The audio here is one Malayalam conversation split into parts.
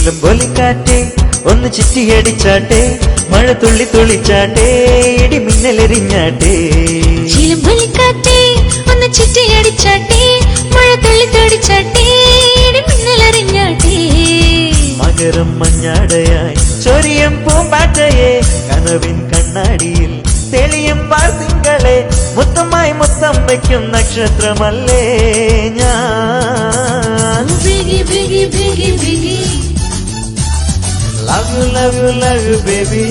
ചിലമ്പൊലിക്കാറ്റേ ഒന്ന് ചിറ്റിയടിച്ചാട്ടെ, മഴ തുള്ളി തുള്ളിച്ചാട്ടെ, ഇടി മിന്നലെറിഞ്ഞാട്ടെ. ചിലമ്പൊലിക്കാറ്റേ ഒന്ന് ചിറ്റിയടിച്ചാട്ടെ, മഴ തുള്ളി തുള്ളിച്ചാട്ടെ, ഇടി മിന്നലെറിഞ്ഞാട്ടെ. മകരം മഞ്ഞാടയായി ചൊരിയും പൂമ്പാറ്റയെ, കനവിൻ കണ്ണാടിയിൽ തെളിയും പാർത്തിങ്കളെ, മുത്തമായി മുത്തം വയ്ക്കും നക്ഷത്രമല്ലേ ഞാൻ. ബിഗി ബിഗി ബിഗി ബിഗി Love you, love you, love you, baby.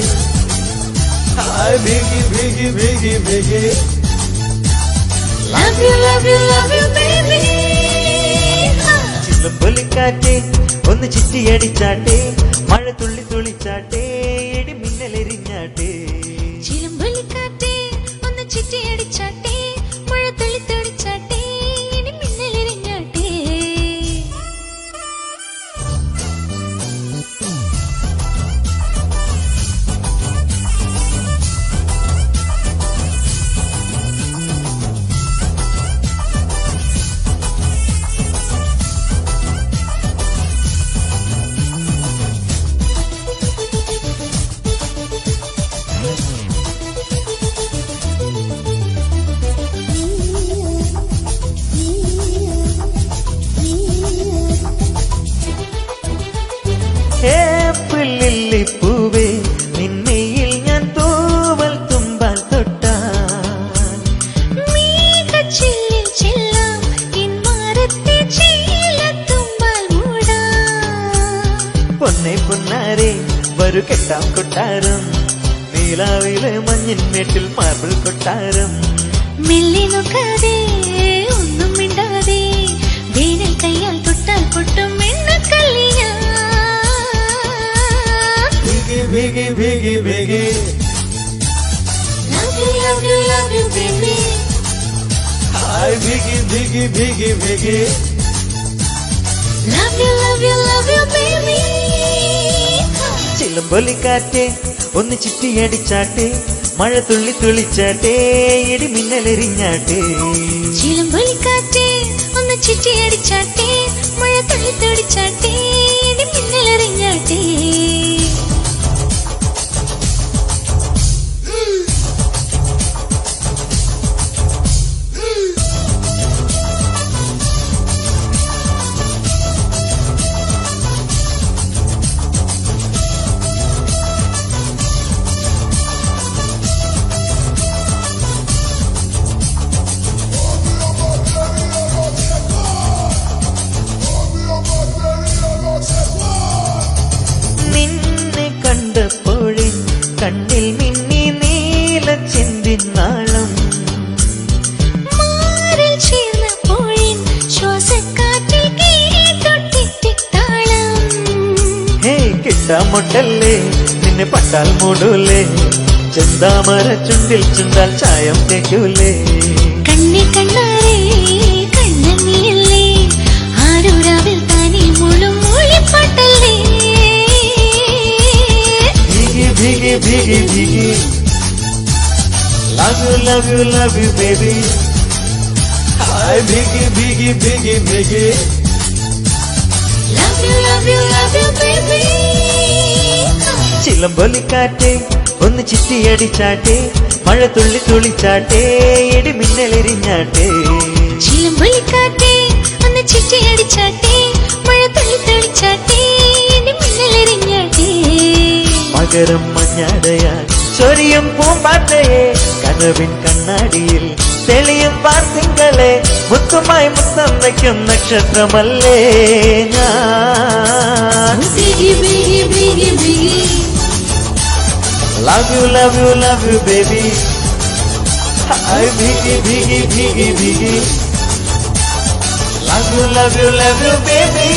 Hi, biggie, biggie, biggie, biggie. love you love you love you baby. ചിലമ്പൊലിക്കാറ്റേ ഒന്ന് ചിറ്റിയടിച്ചാട്ടെ, മഴ തുള്ളി തുള്ളിച്ചാട്ടെ, ഇടി മിന്നലെറിഞ്ഞാട്ടെ. ചിലമ്പൊലിക്കാറ്റേ ഒന്ന് ചിറ്റിയടിച്ചാട്ടെ, മഴ തുള്ളി തുള്ളിച്ചാട്ടെ, ഇടി മിന്നലെറിഞ്ഞാട്ടെ. പൂവേ നിന്നയിൽ ഞാൻ തൂവൽ തുമ്പാൽ തൊട്ടാൽ, മേഘച്ചില്ലിൽ ചെല്ലാം എൻ മാറത്തെ ചീലത്തുമ്പാൽ മൂടാം. പൊന്നെ പൊന്നാരെ വരു കെട്ടാം കൊട്ടാരം, നീലാവിലെ മഞ്ഞിന്മേട്ടിൽ മാർബിൾ കൊട്ടാരം. മെല്ലെ നോക്കാതെ ഒന്നും മിണ്ടാതെ, വേനൽ കയ്യാൽ തൊട്ടാൽ പൊട്ടും എണ്ണക്കല്ലിന. Biggie, biggie, biggie. love you love you love you baby. Hi, biggie, biggie, biggie, biggie. love you love you love you baby. ചിലമ്പൊലിക്കാറ്റേ ഒന്ന് ചിറ്റിയടിച്ചാട്ടെ, മഴ തുള്ളി തുള്ളിച്ചാട്ടെ, ഇടി മിന്നലെറിഞ്ഞാട്ടെ. ചിലമ്പൊലിക്കാറ്റേ ഒന്ന് ചിറ്റിയടിച്ചാട്ടെ, മഴ തുള്ളി തുള്ളിച്ചാട്ടെ, ഇടി മിന്നലെറിഞ്ഞാട്ടെ. നിന്നെ കണ്ടപ്പോഴേ കണ്ണിൽ മിന്നി നീല ചിന്തിനാളം, മാറിൽ ചേർന്നപ്പോഴിൻ ശ്വാസക്കാറ്റിൽ കേട്ടൊട്ടിത്താളം. ഹേ കിട്ടാമൊട്ടല്ലേ നിന്നെ പട്ടാൽ മൂടൂലേ, ചെന്താമര ചുണ്ടിൽ ചുണ്ടാൽ ചായം തേക്കൂലേ. കണ്ണി കണ്ണാരേ കണ്ണനിയല്ലേ, ആരൂരാവിൽ താനേ മുഴും മൂളിപ്പാട്ടല്ലേ. Biggie, biggie, biggie, biggie. Love you, love you, love you, baby. Hi, biggie, biggie, biggie, biggie. love you love you love you baby. ചിലമ്പൊലിക്കാറ്റേ ഒന്ന് ചിറ്റിയടിച്ചാട്ടെ, മഴ തുള്ളി തുള്ളിച്ചാട്ടെ, ഇടി മിന്നലെറിഞ്ഞാട്ടെ. ചിലമ്പൊലിക്കാറ്റേ ഒന്ന് ചിറ്റിയടിച്ചാട്ടെ, മഴ തുള്ളി തുള്ളിച്ചാട്ടെ, ഇടി മിന്നലെറിഞ്ഞാട്ടെ. മകരം മഞ്ഞാടയാൽ ചൊരിയും പൂമ്പാറ്റയെ, കനവിൻ കണ്ണാടിയിൽ തെളിയും പാർത്തിങ്കളെ, മുത്തുമായി മുത്തം വയ്ക്കും നക്ഷത്രമല്ലേ ഞാൻ. ബിഗി ബിഗി ബിഗി ബിഗി Love you, love you, love you, baby. Hi, biggie, biggie, biggie, biggie. Love you, love you, love you, baby.